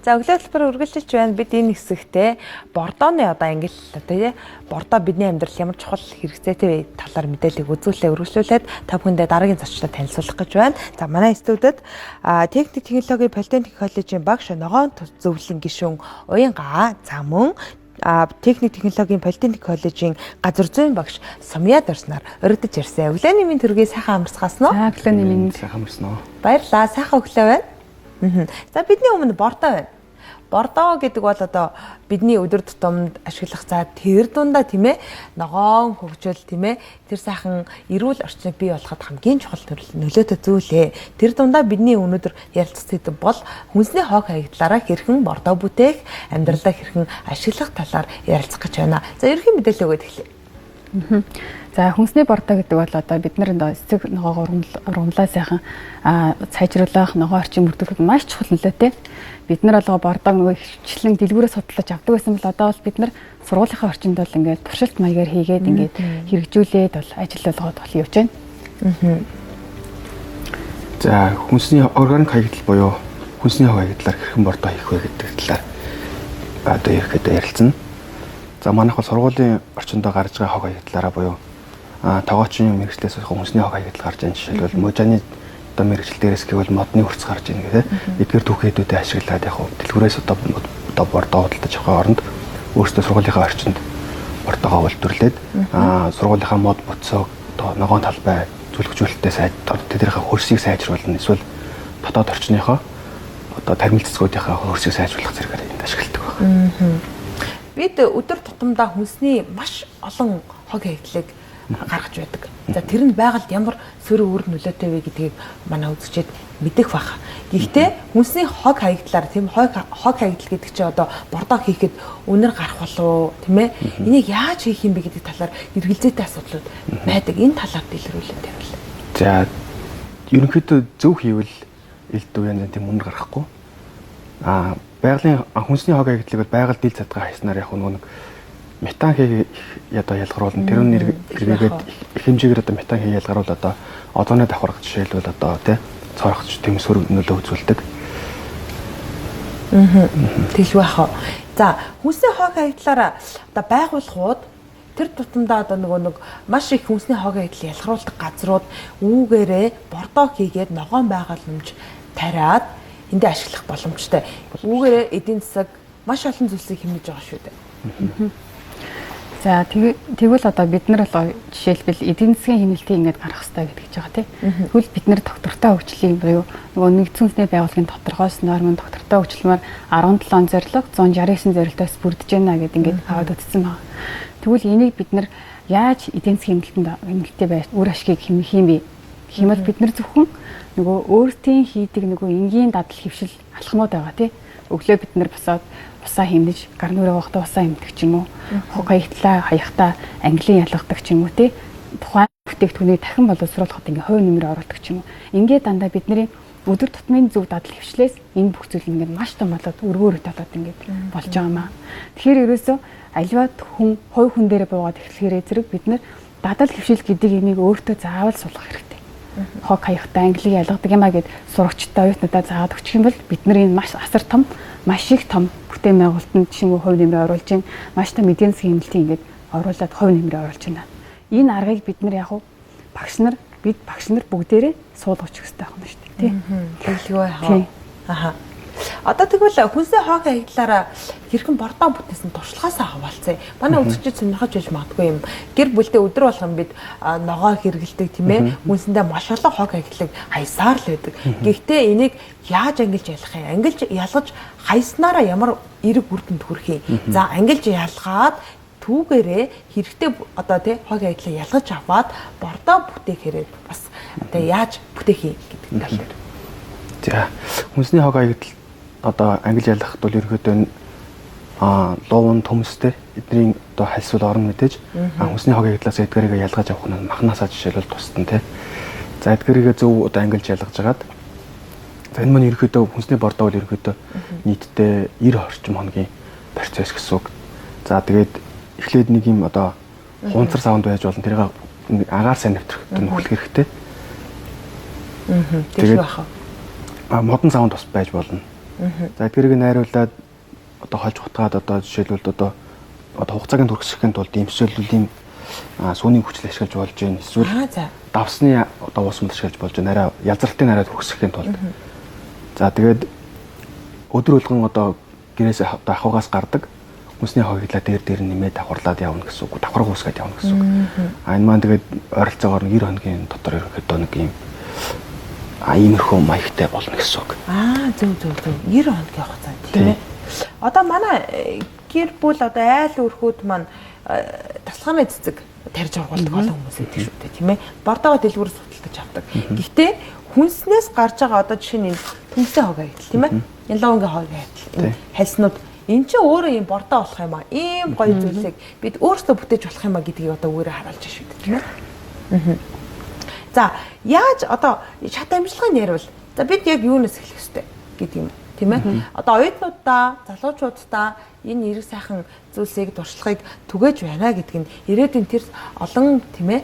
За өглөө хэлбэр үргэлжилж байна. Бид энэ хэсэгтээ бордооны одоо англи тий бордоо бидний амьдрал ямар чухал хэрэгцээтэй талаар мэдээлэл үзүүлэлээ үргэлжлүүлээд та бүхэндээ дараагийн зочдод танилцуулах гэж байна. За манай студид техник технологи политехник коллежийн багш ногоон зөвлөлийн гишүүн Уянга за мөн техник технологийн политехник коллежийн газар зүйн багш Сумьяд орсноор өргөдөж ирсэн. Өглөөний минь төргий сайхан амарцгаасан уу? За өглөөний минь сайхан амарсан уу? Баярлалаа. Сайхан өглөө байна. За бидний өмнө бордоо байна. Бордоо гэдэг бол одоо бидний өдөр тутамд ашиглах за тэр дундаа тийм ээ ногоон хөгжил тийм ээ тэр сайхан эрүүл орчныг бий болгоход хамгийн чухал нөлөөтэй зүйлээ. Тэр дундаа бидний өнөөдөр ярилцах зүйл бол хүнсний хог хаягдлаараа хэрхэн бордоо бүтээх, амьдралдаа хэрхэн ашиглах талаар ярилцах гэж байна. За ерөнхий мэдээлэл өгөөд эхлэе. За хүнсний бордоо гэдэг бол одоо бид нар эцэг ногоо ургамлаа сайхан сайжруулах, ногоо орчин бүрдүүлэхэд маш чухал нөлөөтэй. Бид нар болго бордоо нөгөө хвчлэн дэлгүүрээс судалж авдаг байсан бол одоо бол бид нар сургуулийнхаа орчинд бол ингээд туршилт маягаар хийгээд ингээд хэрэгжүүлээд бол ажил болгоод бол явж байна. За хүнсний органик хаягдал буюу хүнсний хог хаягдлаар хэрхэн бордоо хийх вэ гэдэг талаар одоо ярилцсан. За манайх бол сургуулийн орчиндөө гарч байгаа хог хаягдлаараа буюу тоогоочийн мэрэгчлээс хүнсний хог хаягдал гарч байгаа жишээлбэл можааны одоо мэрэгчл дээрээс гэвэл модны хурц гарч ийн гэдэг. Эдгээр түүхээдүүдэд ашиглаад яг дэлгүүрээс одоо бордоо худалдаж авах оронд өөрсдөө сургуулийнхаа орчинд бордоогоо үйлдвэрлээд сургуулийнхаа мод боцоо одоо ногоон талбай зүлгжүүлэлтээ тэднийхээ хөрсийг сайжруулна. Эсвэл дотоод орчныхоо одоо тармил цэцгүүдийнхээ хөрсийг сайжруулах зэрэгээр энд ашигладаг байна. Бид өдөр тутамдаа хүнсний маш олон хог хаягдлыг гаргаж байдаг. За тэр нь байгальд ямар сөрөг үр нөлөөтэй вэ гэдгийг манай үзэгчид мэдэх баха. Гэхдээ хүнсний хог хаягдлаар тийм хог хаягдал гэдэг чинь одоо бордоо хийхэд үнэр гарах болов тийм ээ. Энийг яаж хийх юм бэ гэдэг талаар эргэлзээтэй асуудлууд байдаг. Энэ талаар дэлгэрүүлээд тавил. За ерөнхийдөө зөв хийвэл элд үеийн тийм үнэр гарахгүй. Байгалийн хүнсний хог хаягдлыг байгаль дил задгаа хайснаар яг нэг метан хийг одоо ялгаруулна. Тэр нь эргээд их хэмжээгээр одоо метан хийг ялгаруул одоо одооны давхарга жишээлбэл одоо тий цорхч тэмсгэр нөлөө үзүүлдэг. Тэгш баах. За хүнсний хог хаягдлаараа одоо байгууллагууд тэр тутамдаа одоо нэг маш их хүнсний хог хаягдал ялгаруулдаг газрууд үүгээрээ бордоо хийгээд ногоон байгууламж тариад эндээ ашиглах боломжтой. Үүгээрээ эдийн засаг маш олон зүйлсийг хэмнэж байгаа шүү дээ. За тэгвэл одоо бид нар бол жишээлбэл эдийн засгийн хэмнэлтийг ингээд гаргах хэрэгтэй гэдэг ч байгаа тийм. Тэгвэл бид нар доктортой хөгжлийн буюу нөгөө нэгдсэн үндэсний байгууллагын доторхоос нормын доктортой хөгжлөмөр 17 зорилго 169 зорилтоос бүрдэж байна гэдэг ингээд аваад үзсэн байна. Тэгвэл энийг бид нар яаж эдийн засгийн хэмнэлттэй байж үр ашгийг хэмнэх юм бэ? Хэмээл бид нар зөвхөн нөгөө өөртөө хийдэг нөгөө энгийн дадал хөвшил алхмууд байгаа тийм. Өглөө бид нар босоод усаа хэмнэж гар нүрээ уухтаа усаа хэмдэг ч юм уу. Хог хаягдлаа хаяхтаа ангилын ялгадаг ч юм уу тий. Тухайн бүтээгдэхүүнийг дахин боловсруулахад ингээ хувь нэмрээ оруулдаг ч юм уу. Ингээ дандаа бидний өдөр тутмын зөв дадал хвшлээс энэ бүх зүйл ингээ маш том болоод өргөөрөд болоод ингээ болж байгаа маа. Тэгэхээр ерөөсөө аливаа хүн хувь хүн дээрээ буугаад эхлэхээрээ зэрэг бид нар дадал хвшил гэдэг имийг өөртөө заавал сулгах хэрэгтэй. Хог хаяхтаа ангилыг ялгадаг юм а гэд сурагчтай оюутнуудаа заадаг ч юм бол бид нар энэ маш асар том маш их том бүтээн байгуулалтанд жишээ нь хувь нэмрээ оруулж ин маш том эдийн засгийн хэмнэлтийг ингээд оруулаад хувь нэмрээ оруулж байна. Энэ аргыг бид нар яг багш нар бүгдээрээ суулгах хэрэгтэй байна шүү дээ тий. Тэглгүй хаа. Аха. Одоо тэгвэл хүнсний хог хаягдлаараа хэрхэн бордоо бүтээсэн туршлагаасаа хаваалцъя. Манай үзэгчид сонирхож байж магадгүй юм. Гэр бүлдээ өдөр болгон бид ногоо хэрэгэлдэг тийм ээ. Хүнсэндээ маш олон хог хаягдлыг хайсаар л байдаг. Гэхдээ энийг яаж ангилж ялах юм? Ангилж ялгаж хайснараа ямар эерэг үр дүнд хүрэх юм? За ангилж ялгаад түүгээрээ хэрэгтэй одоо тий хог хаягдлыг ялгаж аваад бордоо бүтээхээрээ бас одоо яаж бүтээх юм гэдэг талаар. За хүнсний хог хаягдал одоо ангилж ялгахад бол ерөнхийдөө луун төмөстэй эдний одоо хальсвал орно мэдээж хүнсний хог хаягдлаас эдгээрийг ялгаж авах нь махнасаа жишээлбэл тусдан тий. За эдгээрийг зөв одоо ангилж ялгаж агаад за энэ маань ерөнхийдөө хүнсний бордоо бол ерөнхийдөө нийтдээ 90 орчим хоногийн процесс гэсэн үг. За тэгээд эхлээд нэг юм одоо хунцар савнд байж болно тэрийг агаар сайн нэвтрэх нөхөлөх хэрэгтэй. Тэгээд модон савнд бас байж болно. За эдгэрийг найруулад одоо холж хутгаад одоо жишээлбэл одоо хугацааг нь түргсэхийн тулд имсэлүүл ийм сүүний хүчил ашиглаж болж байна. Эсвэл За. давсны одоо ус мод ашиглаж болж байна. Арай язралтын арай түргсэхийн тулд. За тэгээд өдөр болгон одоо гэрээс одоо ахугаас гардаг хүнсний хавьглаа дээр нэмээд давхарлаад явна гэсэн үг. Давхар уусгаад явна гэсэн үг. Энэ маань тэгээд ойролцоогоор 90 хоногийн дотор ерөнхийдөө нэг ийм иймэрхүү маягтай болно гэсэн үг. Зөв. 90 хоногийн хугацаа тийм ээ. Одоо манай гэр бүл одоо айл өрхүүд маань тасалгааны цэцэг тарьж ургуулдаг олон хүмүүс байдаг шүү дээ тийм ээ. Бордоогоо дэлгүүрээс худалдаж авдаг. Гэхдээ хүнснээс гарч байгаа одоо жишээ нь хүнсний хог айтал тийм ээ. Ялоонгийн хог айтал. Хальснууд энэ ч өөрөө ийм бордоо болох юм аа. Ийм гоё зүйлсийг бид өөрсдөө бүтээж болох юм аа гэдгийг одоо өөрөөр харуулж шүү дээ тийм ээ. За яаж одоо шат амжилгын ярил. За бид яг юунаас эхлэх ёстой гэдэг юм тийм ээ. Одоо оюутнуудаа, залуучуудаа энэ эрэг сайхан зүйлсийг дуршлагыг түгээж байна гэдг нь ирээдүйн тэр олон тийм ээ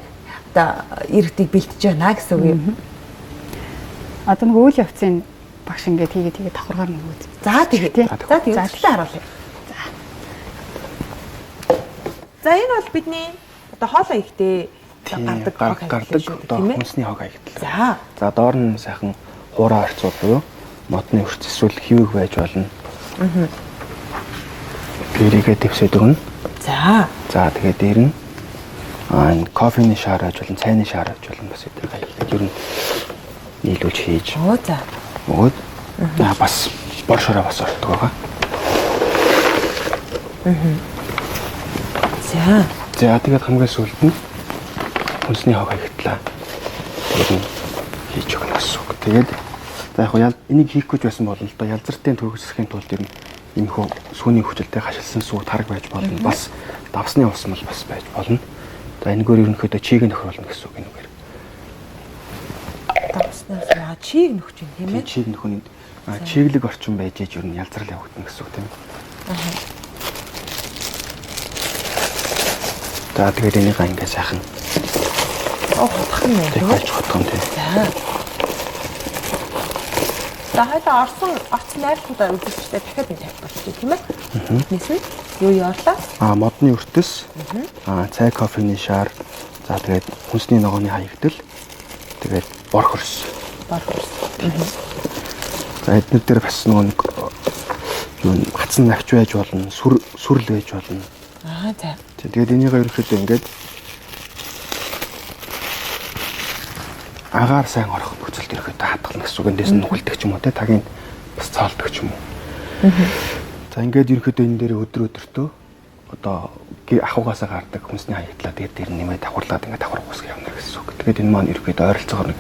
одоо иргэдийг бэлтэж байна гэсэн үг юм. Одоо нэг үйл явцын багш ингээд хийгээд давхаргаар нэг үз. За тэгээд зөвлөлөө харуулъя. За энэ бол бидний одоо хоолой ихтэй гардаг одоо хүнсний хог аягдал. За. За доор нь сайхан хуураа орцуул буюу модны өрц эсвэл хивэг байж болно. Гэрийгээ дэвсээд өгнө. За. За тэгээд дээр нь энэ кофений шаар аж болно, цайны шаар аж болно бас эдгээр аягдал ер нь нийлүүлж хийж. За. Өгөөд бас бор шороо бас ордог байгаа. За тэгээд хамгийн сүүлд нь хүнсний хог аягдлаа. Ер нь хийж өгнө гэсэн үг. Тэгээд за яг энийг хийхгүй ч байсан бол л доо ялзартын төрөсөхийн тулд ер нь иймэрхүү сүүний хүчилтэй хашилсан сүү тараг байж болно. Бас давсны ус мал бас байж болно. За энэгээр ерөнхийдөө чийг нөхрүүлнэ гэсэн үг энэгээр. Давснаас чийг нөхч юм тийм ээ. Чийг нөхөний чиглэг орчин байж ер нь ялзрал явагдана гэсэн үг тийм ээ. За тэгээд энийг ингээ сайхан хутгах юм байна. Тэгээд хутгах юм тийм. За хайлаа орсон найрхуудаа үзүүлчихтэй дахиад энэ тавьж болчих тийм ээ. Нийсвэ юу яарлаа? Модны өртөс. Цай кофений шаар. За тэгээд хүнсний ногооны хаягдал. Тэгээд бор хөрс. За эдгээр дээр бас нэг юу хацсан навч байж болно, сүрэл байж болно. За. Тэгээд энийг ерөнхийдөө ингээд агаар сайн орох нөхцөлд ерөнхийдөө хадгална гэсэн үг. Эндээс нь нүгэлдэг ч юм уу те тагийн бас цаалдаг ч юм уу. За ингээд ерөнхийдөө энэ дээр өдрөдөртөө одоо ахугаасаа гардаг хүнсний хаятлаа дээр нэмээд давхарлаад ингээд давхар уусгах явна гэсэн үг. Тэгээд энэ маань ерөнхийдөө ойролцоогоор нэг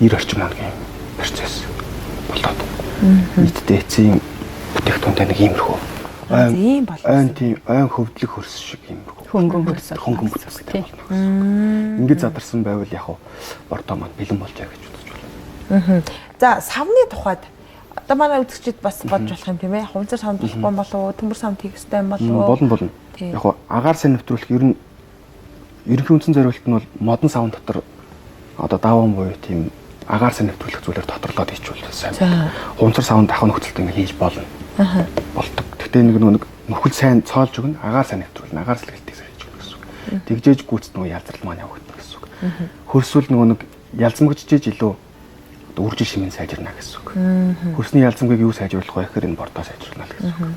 90 орчим хоногийн процесс болоод нийтдээ эцсийн бүтээгдэхүүнтэй нэг иймэрхүү ойн хөвдлөг хөрс шиг иймэрхүү хөнгөн хөрс гэдэг байна. Ингээд задарсан байвал яг бордоо маань бэлэн болж байгаа гэж бодож байна. За савны тухайд одоо манай үзэгчид бас бодж болох юм тийм ээ. Хувцар савнд болохгүй болов уу? Төмөр савнд хийх хэрэгтэй юм болов уу? Болно. Яг агаар сайн нэвтрүүлэх ер нь ерөнхий үндсэн зорилт нь бол модон савн дотор одоо даван буюу тийм агаар сайн нэвтрүүлэх зүйлээр доторлоод хийчихвэл сайн. Хувцар савнд ахын нөхцөлд ингээд хийж болно. Болдог. Гэхдээ нэг нөхөл сайн цоолж өгнө, агаар сайн нэвтрүүлнэ, агаар сэлгэлтийг хийж өгнө гэсэн үг. Тэгжээж гүйцэд нөгөө ялзрал маань явагдана гэсэн үг. Хөрсвөл нөгөө нэг ялзмагжиж илүү үржил шимэн сайжирна гэсэн үг. Хөрсний ялзамгийг юу сайжруулах вэ гэхээр энэ бордоо сайжруулна гэсэн үг.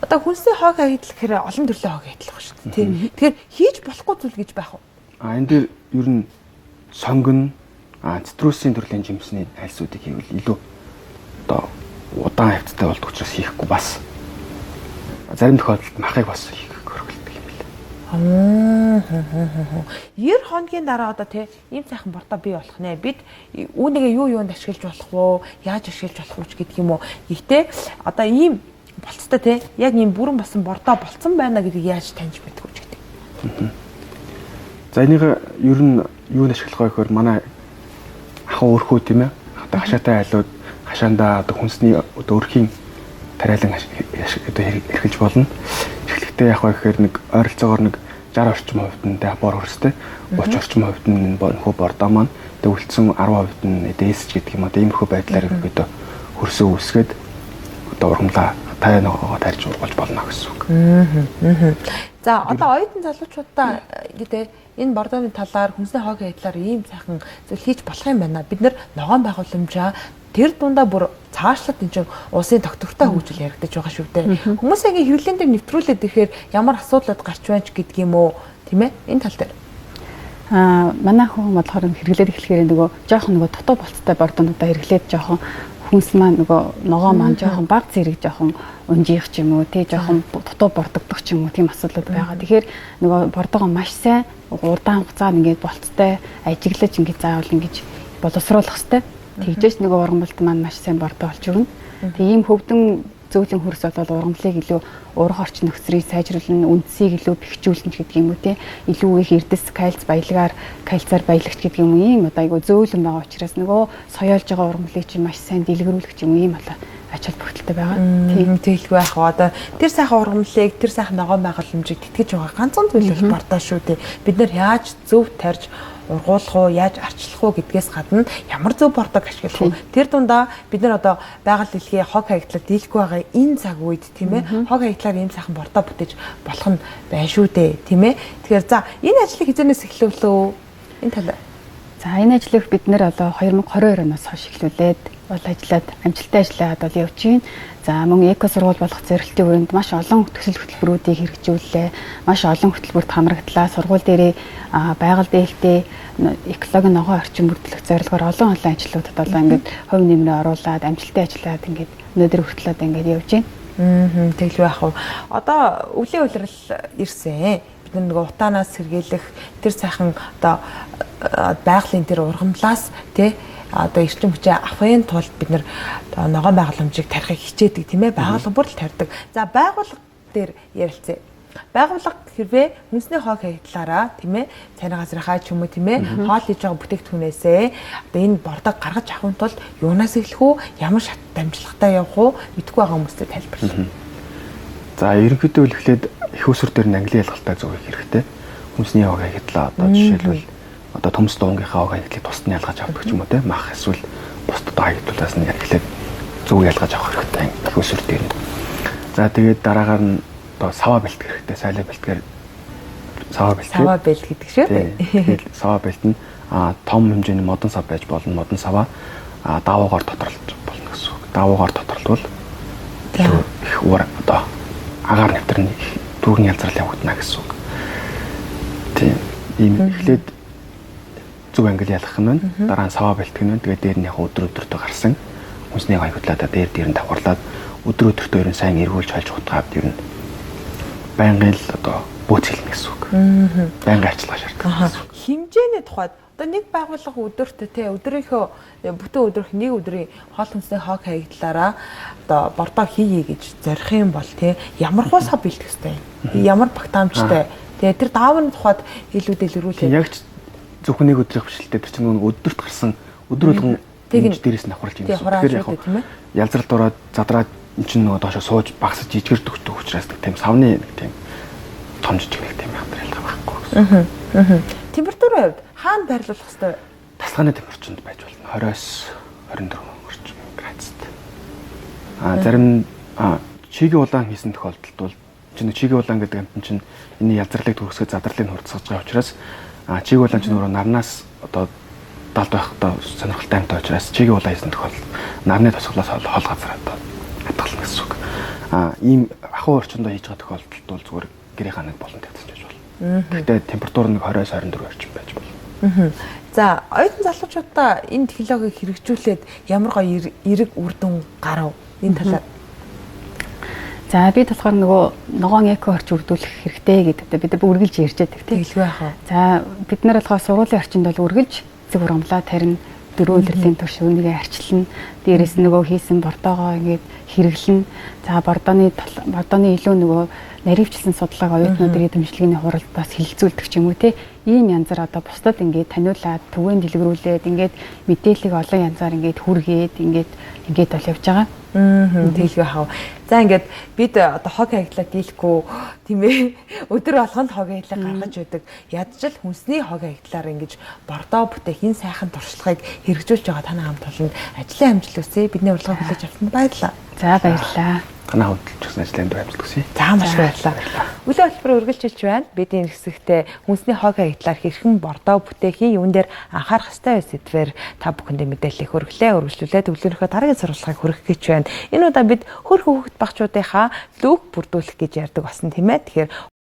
Одоо хүнсний хог аягдал гэхээр олон төрлийн хог аягдал байна шүү дээ. Тийм. Тэгэхээр хийж болохгүй зүйл гэж байх уу? Энэ дээр ер нь сонгон, цитрусийн төрлийн жимсний айлсуудыг хийвэл илүү одоо удаан хавцтай болдог учраас хийхгүй бас зарим тохиолдолд махыг бас хийх хөргөлдөг юм билээ. 90 хоногийн дараа одоо тийм сайхан бордоо бий болох нэ. Бид үүнийгээ юунд ашиглаж болох вэ? Яаж ашиглаж болох вэ гэдэг юм уу? Гэхдээ одоо ийм болцтой тийм яг ийм бүрэн басан бордоо болцсон байна гэдгийг яаж таньж мэдэх вэ гэдэг. За энийг ер нь юунд ашиглах вэ гэхээр манай ахын өрхөө тийм ээ. Одоо хашаатай айлууд хашаандаа одоо хүнсний одоо өрхийн тариалан одоо эрхэлж болно. Эхлэхдээ яг гэхээр нэг ойролцоогоор нэг 60 орчим хувьд нь бор хөрстэй, 30 орчим хувьд нь хөө бордоо маань тэгээ үлдсэн 10% нь дээсч гэдэг юм одоо иймэрхүү байдлаар ерөөдөө хөрсөө үүсгээд одоо ургамлаа таа ногоогоо тарьж ургуулж болно гэсэн үг. За одоо оюутан залуучуудаа гэдэг энэ бордооны талаар хүнсний хогийн талаар ийм сайхан зүйл хийж болох юм байна. Бид нар ногоон байгууламжаа тэр дундаа бүр цаашлаад энэ чинь улсын тогтвортой хөгжил яригдаж байгаа шүү дээ. Хүмүүсийн хэвлэлийн дээр нэвтрүүлээд ирэхээр ямар асуудлууд гарч байна ч гэдэг юм уу, тийм ээ? Энэ тал дээр. Манай хүн болохоор хэрэглээд эхлэхээр нөгөө жоохон нөгөө дутуу болцтой бордонуудаа хэрэглээд жоохон хүнс маань нөгөө ногоо маань жоохон баг зэрэг жоохон унжих ч юм уу тий жоохон дутуу бордогдох ч юм уу тийм асуудлууд байгаа. Тэгэхээр нөгөө бордогоо маш сайн урдаан хугацаанд ингээд болцтой ажиглаж ингээд заавал ингэж боловсруулах хэрэгтэй. Тэгжээс нөгөө ургамлт маань маш сайн бордоо болж өгнө. Тэг ийм хөвдөн зөөлөн хөрс бол ургамлыг илүү урах орчин нөхцөлийг сайжруулна, үндсийг илүү бэхжүүлнэ гэдэг юм уу те. Илүү их эрдэс, кальц баялагаар, кальцаар баялагч гэдэг юм уу ийм одоо айгу зөөлөн байгаа учраас нөгөө соёолж байгаа ургамлыг чинь маш сайн дэлгэрүүлэх юм ийм болоо ач холбогдолтой байгаа. Тийм тэлгүй байх ба одоо тэр сайхан ургамлыг, тэр сайхан ногоон байгууламжийг тэтгэж байгаа ганцхан зүйл бол бордоо шүү дээ. Бид нар яаж зөв тарьж ургуулах уу, яаж арчлах уу гэдгээс гадна ямар зөв бордог ашиглах уу. Тэр дундаа бид нар одоо байгаль дэлхийн хог хаягдлаар дийлэхгүй байгаа энэ цаг үед тийм ээ хог хаягдлаар ийм сайхан бордоо бүтээж болох нь байна шүү дээ, тийм ээ. Тэгэхээр за энэ ажлыг хизэнээс эхлүүлээ үү? Энэ талаар. За энэ ажлыг бид нэр одоо 2022 оноос хойш эхлүүлээд бол ажиллаад амжилттай ажиллаад бол явж байна. За мөн эко сургууль болох зорилтын хүрээнд маш олон төсөл хөтөлбөрүүдийг хэрэгжүүллээ. Маш олон хөтөлбөрт хамрагдлаа. Сургууль дээрээ байгаль дээлтэй экологийн ногоон орчин бүрдүүлэх зорилгоор олон ажлуудад бол ингээд хувь нэмрээ оруулаад амжилттай ажиллаад ингээд өнөөдөр хүртэл ингээд явж байна. Тэглүү яах вэ? Одоо өвлийн улирал ирсэн. Бид нөгөө утаанаас сэргийлэх тэр сайхан одоо байгалийн тэр ургамлаас тий одоо эрчим хүчээ авахын тулд бид нар ногоон байгууламжийг тарихыг хичээдэг тийм ээ байгууллага бүр л тарьдаг. За байгууллага дээр ярилцъя. Байгууллага хэрвээ хүнсний хог хаягдлаараа тийм ээ цайны газрынхаа ч юм уу тийм ээ хоол хийж байгаа бүтээгдэхүүнээсээ одоо энэ бордог гаргаж авахын тулд юунаас эхлэх үү? Ямар шат дамжлагтай явах уу? Мэдгүй байгаа хүмүүстэй тайлбарлая. За ерөнхийдөө эхлээд их усүр дээр англи ялгалтай зөв их хэрэгтэй. Хүнсний хог хаягдлаа одоо жишээлбэл одоо төмс дуунгийнхаа хог хаягдлыг тусад нь ялгаж авдаг ч юм уу те мах эсвэл бусдад хаягдлаас нь эхлээд зөв ялгаж авах хэрэгтэй их усүр дээр. За тэгээд дараагаар нь одоо сава бэлтгэх хэрэгтэй. Сайлаа бэлтгэхээр сава бэлт гэдэг шүү дээ. Тэгээд сава бэлт нь том хэмжээний модон сав байж болно. Модон сава давуугаар тодорлож болно гэсэн үг. Давуугаар тодорлвол их уур одоо агаар нэвтрэн дүүргийн ялзрал явагдана гэсэн үг. Тийм. Ийм эхлээд зөв англи ялгах нь байна. Дараа нь сава бэлтгэх нь байна. Тэгээд дээр нь яг өдрөдөртөө гарсан хүнсний хаягдлаа дээр нь давхарлаад өдрөдөртөө ерэн сайн эргүүлж хайлж утгаад ер нь байнгын л одоо бөөцөлнө гэсэн үг. Байнгын арчилгаа шаардлагатай. Хэмжээний тухайд одоо нэг байгууллага өдөрт те өдрийнхөө бүтэн өдрөх нэг өдрийн хоол хүнсний хог хаягдлаараа одоо бордоо хийе гэж зорих юм бол те ямар хуу сав бэлтгэх ёстой юм. Ямар багтаамжтай. Тэгээ тэр даавны тухайд илүү дэлгэрүүлээ. Яг зөвхөн нэг өдрийн хвшилтэй тэр чинь өдөрт гарсан өдөр болгон тэгж дээрээс нь авахулж юм. Тэгэхээр яг ялзралд ороод задраад энэ чинь нөгөө доошо сууж багсаж жижигэр төгтөг учраас тийм савны нэг тийм том жижиг нэг тийм материал байхгүй гэсэн. Температурын хувьд хаана байрлуулах хэвээр тасгааны температурт байж болно. 20-с 24 орчим градустай. Зарим чигийн улаан хийсэн тохиолдолд бол чинь чигийн улаан гэдэг амт чинь энэ ялзралыг төрөсгөө задралыг хурцгаж байгаа учраас чигийн улаан чинь өөрөө нарнаас одоо далд байхдаа сонирхолтой амт учраас чигийн улаан хийсэн тохиолдолд нарны тосголоос хол газар одоо хатгална гэсэн үг. Ийм ахуй орчиндөө хийж байгаа тохиолдолд бол зүгээр гэрийн ханаг болон тавьчих байж болно. Гэхдээ температур нэг 20-с 24 орчим байж болно. За, оюутан залуучуудаа энэ технологиг хэрэгжүүлээд ямар гоё эерэг үр дүн гарав энэ талаар. За би болохоор нөгөө ногоон эко орч үрдүүлэх хэрэгтэй гэдэг бид үргэлж ярьж байдаг тийм. Тэглгүй яах вэ? За бид нар болохоор сургуулийн орчинд бол үргэлж зөв урамлаа тарина 4 өдрийн турш үүнийгээ арчилна. Дээрээс нөгөө хийсэн бордоогоо ингээд хэрэглэн. За бордооны илүү нөгөө наривчлсан судалгааг оюутнуудын эзэмшлэгийн хуралд бас хилцүүлдэг ч юм уу те. Ийм янзаар одоо бусдад ингээд таниулаад түгээн дэлгэрүүлээд ингээд мэдээллийг олон янзаар ингээд хүргээд ингээд бол явж байгаа. Тэглгүй хав. За ингээд бид одоо хог хаягдлаа дийлэхгүй тийм ээ. Өдөр болгонд хог хаягдлаа гаргаж өгдөг. Ядчил хүнсний хог хаягдлаар ингэж бордоо бүтээх энэ сайхан туршлагыг хэрэгжүүлж байгаа танай хамт олонд ажлын өргөжлөөсэй. Бидний урилга хүлээж авсанд баярлалаа. За баярлалаа. Танаа хөдөлж өгсөн ажлын амжилт хүсье. За маш баярлалаа. Үлийн хэлбэр үргэлжилж байна. Бидний хэсэгтээ хүнсний хог хаягдлаар хэрхэн бордоо бүтээхийн юун дээр анхаарах ёстой сэдвээр та бүхэндээ мэдээлэл хүргэлээ. Үргэлжлүүлээд өвлөнийхөө дараагийн сурвалжлагыг хүргэх гэж байна. Энэ удаа бид хөрх хүүхэд багчуудынхаа лүг бүрдүүлэх гэж ярьдаг болсон тийм ээ. Тэгэхээр